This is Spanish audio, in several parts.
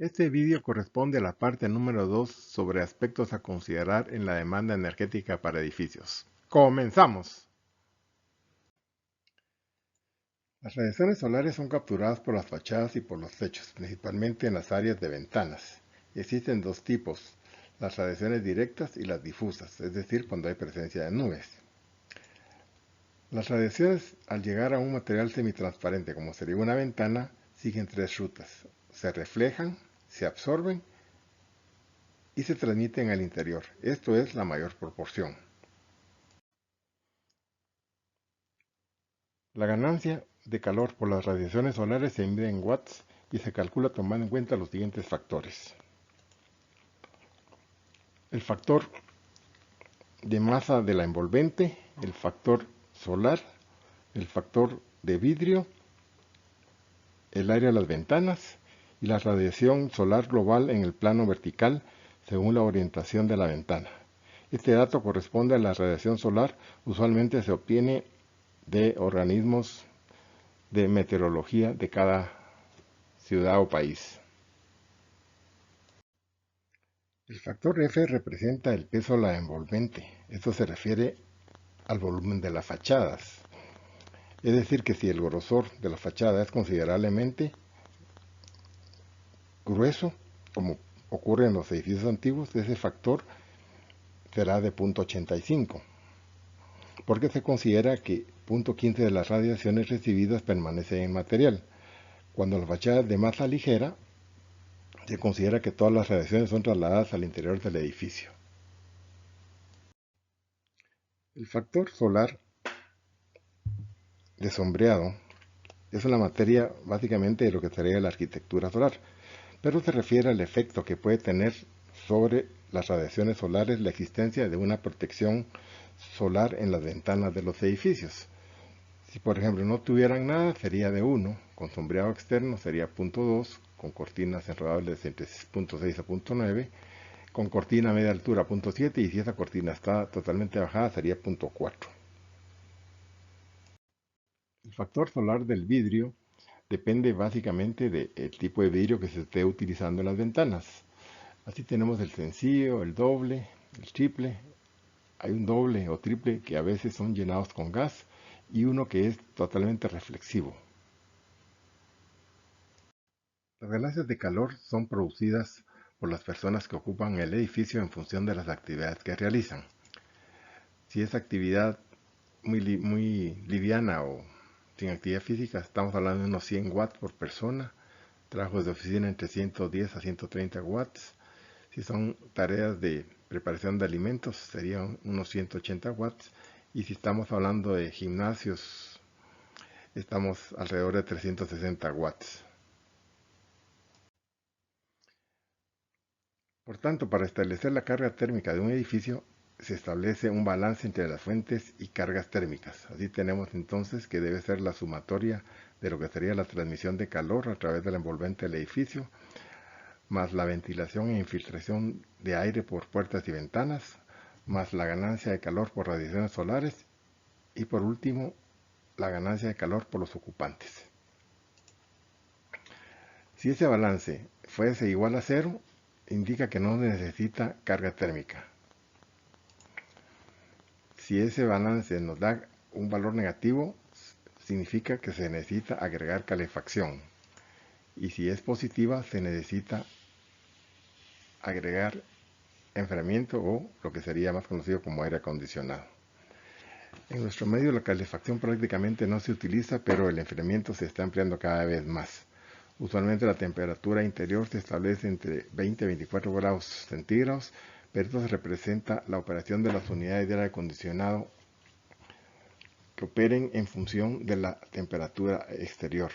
Este vídeo corresponde a la parte número 2 sobre aspectos a considerar en la demanda energética para edificios. ¡Comenzamos! Las radiaciones solares son capturadas por las fachadas y por los techos, principalmente en las áreas de ventanas. Existen dos tipos, las radiaciones directas y las difusas, es decir, cuando hay presencia de nubes. Las radiaciones, al llegar a un material semitransparente como sería una ventana, siguen tres rutas. Se reflejan, se absorben y se transmiten al interior. Esto es la mayor proporción. La ganancia de calor por las radiaciones solares se mide en watts y se calcula tomando en cuenta los siguientes factores. El factor de masa de la envolvente, el factor solar, el factor de vidrio, el área de las ventanas y la radiación solar global en el plano vertical según la orientación de la ventana. Este dato corresponde a la radiación solar, usualmente se obtiene de organismos de meteorología de cada ciudad o país. El factor F representa el peso de la envolvente. Esto se refiere al volumen de las fachadas. Es decir, que si el grosor de la fachada es considerablemente grueso, como ocurre en los edificios antiguos, ese factor será de 0.85, porque se considera que 0.15 de las radiaciones recibidas permanecen en el material. Cuando la fachada es de masa ligera, se considera que todas las radiaciones son trasladadas al interior del edificio. El factor solar de sombreado es una materia básicamente de lo que sería la arquitectura solar, pero se refiere al efecto que puede tener sobre las radiaciones solares la existencia de una protección solar en las ventanas de los edificios. Si por ejemplo no tuvieran nada sería de 1, con sombreado externo sería 0.2, con cortinas enrollables entre 0.6 a 0.9, con cortina a media altura 0.7 y si esa cortina está totalmente bajada sería 0.4. El factor solar del vidrio depende básicamente del tipo de vidrio que se esté utilizando en las ventanas. Así tenemos el sencillo, el doble, el triple. Hay un doble o triple que a veces son llenados con gas y uno que es totalmente reflexivo. Las ganancias de calor son producidas por las personas que ocupan el edificio en función de las actividades que realizan. Si es actividad muy liviana o sin actividad física, estamos hablando de unos 100 watts por persona. Trabajos de oficina entre 110 a 130 watts. Si son tareas de preparación de alimentos, serían unos 180 watts. Y si estamos hablando de gimnasios, estamos alrededor de 360 watts. Por tanto, para establecer la carga térmica de un edificio, se establece un balance entre las fuentes y cargas térmicas. Así tenemos entonces que debe ser la sumatoria de lo que sería la transmisión de calor a través de la envolvente del edificio, más la ventilación e infiltración de aire por puertas y ventanas, más la ganancia de calor por radiaciones solares y por último la ganancia de calor por los ocupantes. Si ese balance fuese igual a cero, indica que no necesita carga térmica. Si ese balance nos da un valor negativo, significa que se necesita agregar calefacción. Y si es positiva, se necesita agregar enfriamiento o lo que sería más conocido como aire acondicionado. En nuestro medio la calefacción prácticamente no se utiliza, pero el enfriamiento se está empleando cada vez más. Usualmente la temperatura interior se establece entre 20 y 24 grados centígrados, pero esto representa la operación de las unidades de aire acondicionado que operen en función de la temperatura exterior.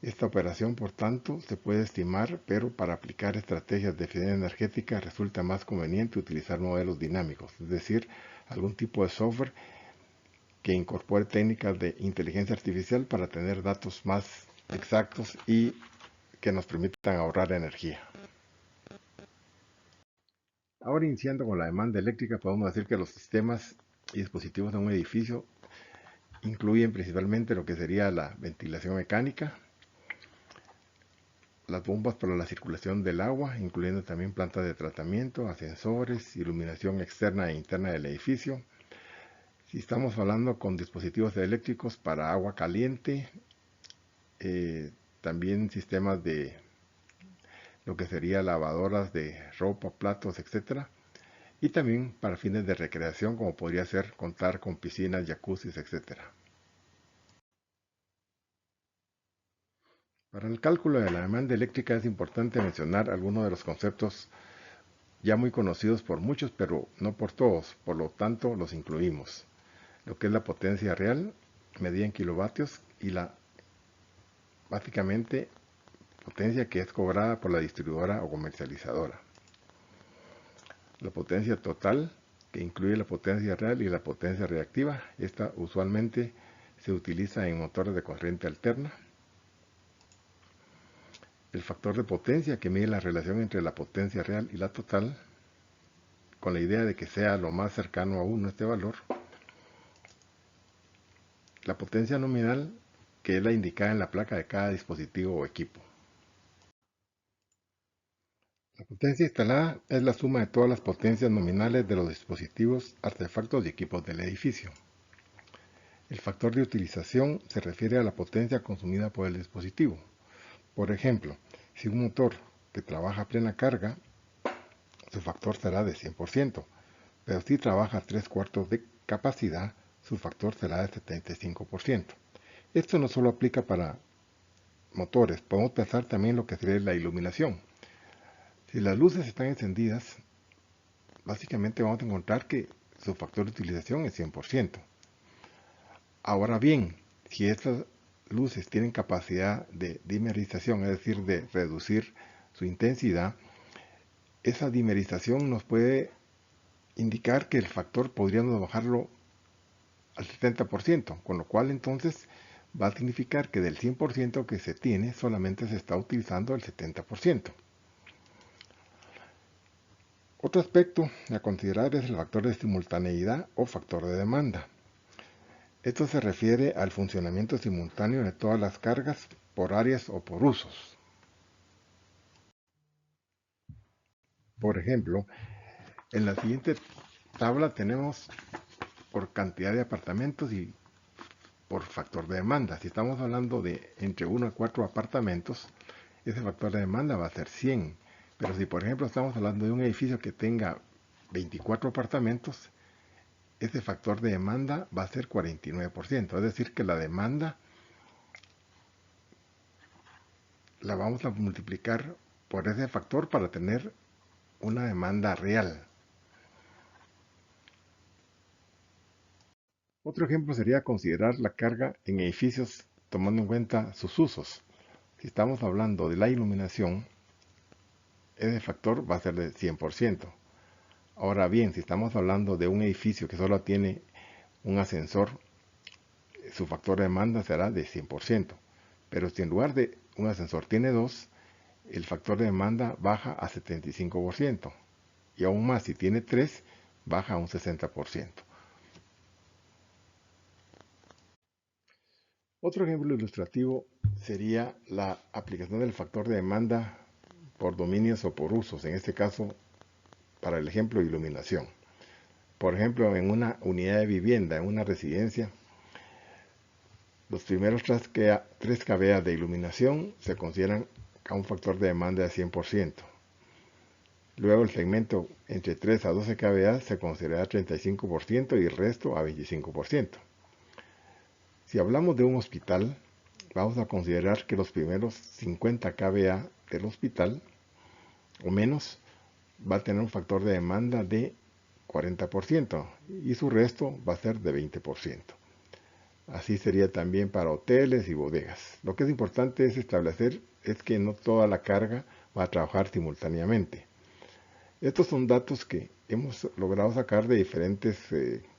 Esta operación, por tanto, se puede estimar, pero para aplicar estrategias de eficiencia energética resulta más conveniente utilizar modelos dinámicos, es decir, algún tipo de software que incorpore técnicas de inteligencia artificial para tener datos más exactos y que nos permitan ahorrar energía. Ahora, iniciando con la demanda eléctrica, podemos decir que los sistemas y dispositivos de un edificio incluyen principalmente lo que sería la ventilación mecánica, las bombas para la circulación del agua, incluyendo también plantas de tratamiento, ascensores, iluminación externa e interna del edificio. Si estamos hablando con dispositivos eléctricos para agua caliente, también sistemas de lo que sería lavadoras de ropa, platos, etcétera, y también para fines de recreación, como podría ser contar con piscinas, jacuzzis, etcétera. Para el cálculo de la demanda eléctrica es importante mencionar algunos de los conceptos ya muy conocidos por muchos, pero no por todos, por lo tanto los incluimos. Lo que es la potencia real, medida en kilovatios, y la, básicamente, potencia que es cobrada por la distribuidora o comercializadora. La potencia total, que incluye la potencia real y la potencia reactiva. Esta usualmente se utiliza en motores de corriente alterna. El factor de potencia, que mide la relación entre la potencia real y la total, con la idea de que sea lo más cercano a 1 este valor. La potencia nominal, que es la indicada en la placa de cada dispositivo o equipo. La potencia instalada es la suma de todas las potencias nominales de los dispositivos, artefactos y equipos del edificio. El factor de utilización se refiere a la potencia consumida por el dispositivo. Por ejemplo, si un motor que trabaja a plena carga, su factor será de 100%, pero si trabaja a 3/4 de capacidad, su factor será de 75%. Esto no solo aplica para motores, podemos pensar también lo que sería la iluminación. Si las luces están encendidas, básicamente vamos a encontrar que su factor de utilización es 100%. Ahora bien, si estas luces tienen capacidad de dimerización, es decir, de reducir su intensidad, esa dimerización nos puede indicar que el factor podríamos bajarlo al 70%, con lo cual entonces va a significar que del 100% que se tiene solamente se está utilizando el 70%. Otro aspecto a considerar es el factor de simultaneidad o factor de demanda. Esto se refiere al funcionamiento simultáneo de todas las cargas por áreas o por usos. Por ejemplo, en la siguiente tabla tenemos por cantidad de apartamentos y por factor de demanda. Si estamos hablando de entre 1 a 4 apartamentos, ese factor de demanda va a ser 100. Pero si por ejemplo estamos hablando de un edificio que tenga 24 apartamentos, ese factor de demanda va a ser 49%. Es decir, que la demanda la vamos a multiplicar por ese factor para tener una demanda real. Otro ejemplo sería considerar la carga en edificios tomando en cuenta sus usos. Si estamos hablando de la iluminación, ese factor va a ser de 100%. Ahora bien, si estamos hablando de un edificio que solo tiene un ascensor, su factor de demanda será de 100%. Pero si en lugar de un ascensor tiene dos, el factor de demanda baja a 75%. Y aún más, si tiene tres, baja a un 60%. Otro ejemplo ilustrativo sería la aplicación del factor de demanda por dominios o por usos, en este caso para el ejemplo de iluminación. Por ejemplo, en una unidad de vivienda, en una residencia, los primeros 3 kVA de iluminación se consideran a un factor de demanda de 100%. Luego el segmento entre 3 a 12 kVA se considera 35% y el resto a 25%. Si hablamos de un hospital, vamos a considerar que los primeros 50 kVA del hospital o menos va a tener un factor de demanda de 40% y su resto va a ser de 20%. Así sería también para hoteles y bodegas. Lo que es importante es establecer es que no toda la carga va a trabajar simultáneamente. Estos son datos que hemos logrado sacar de diferentes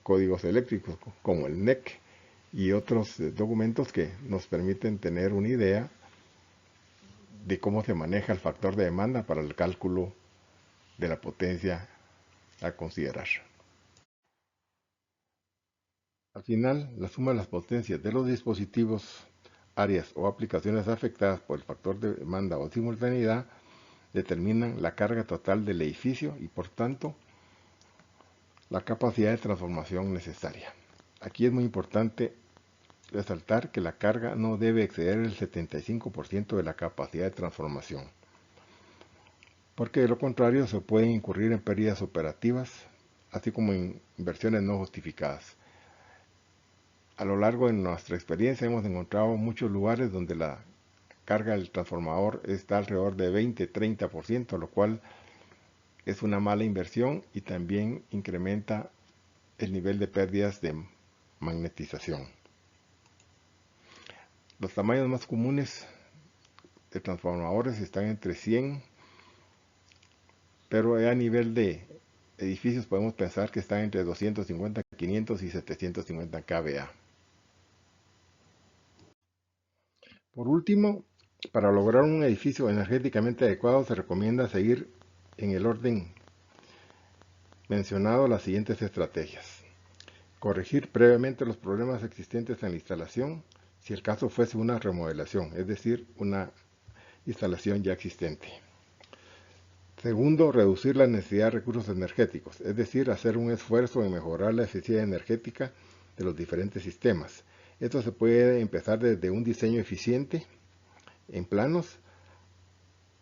códigos eléctricos como el NEC y otros documentos que nos permiten tener una idea de cómo se maneja el factor de demanda para el cálculo de la potencia a considerar. Al final, la suma de las potencias de los dispositivos áreas o aplicaciones afectadas por el factor de demanda o simultaneidad determinan la carga total del edificio y por tanto la capacidad de transformación necesaria. Aquí es muy importante resaltar que la carga no debe exceder el 75% de la capacidad de transformación, porque de lo contrario se pueden incurrir en pérdidas operativas, así como en inversiones no justificadas. A lo largo de nuestra experiencia hemos encontrado muchos lugares donde la carga del transformador está alrededor de 20-30%, lo cual es una mala inversión y también incrementa el nivel de pérdidas de magnetización. Los tamaños más comunes de transformadores están entre 100, pero a nivel de edificios podemos pensar que están entre 250, 500 y 750 kVA. Por último, para lograr un edificio energéticamente adecuado se recomienda seguir en el orden mencionado las siguientes estrategias. Corregir previamente los problemas existentes en la instalación, si el caso fuese una remodelación, es decir, una instalación ya existente. Segundo, reducir la necesidad de recursos energéticos, es decir, hacer un esfuerzo en mejorar la eficiencia energética de los diferentes sistemas. Esto se puede empezar desde un diseño eficiente en planos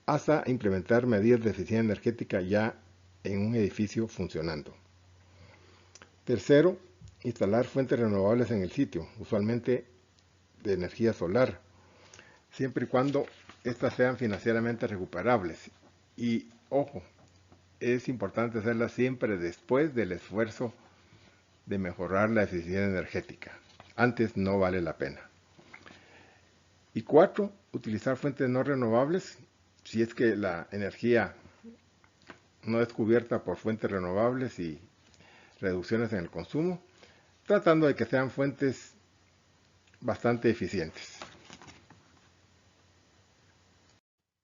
hasta implementar medidas de eficiencia energética ya en un edificio funcionando. Tercero, instalar fuentes renovables en el sitio, usualmente de energía solar, siempre y cuando estas sean financieramente recuperables. Y ojo, es importante hacerlas siempre después del esfuerzo de mejorar la eficiencia energética. Antes no vale la pena. Y cuatro, utilizar fuentes no renovables si es que la energía no es cubierta por fuentes renovables y reducciones en el consumo, tratando de que sean fuentes bastante eficientes.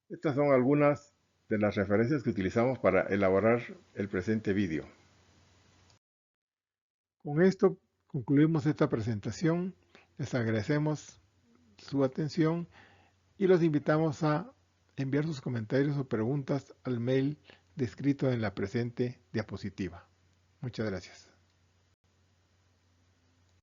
Estas son algunas de las referencias que utilizamos para elaborar el presente vídeo. Con esto concluimos esta presentación. Les agradecemos su atención y los invitamos a enviar sus comentarios o preguntas al mail descrito en la presente diapositiva. Muchas gracias.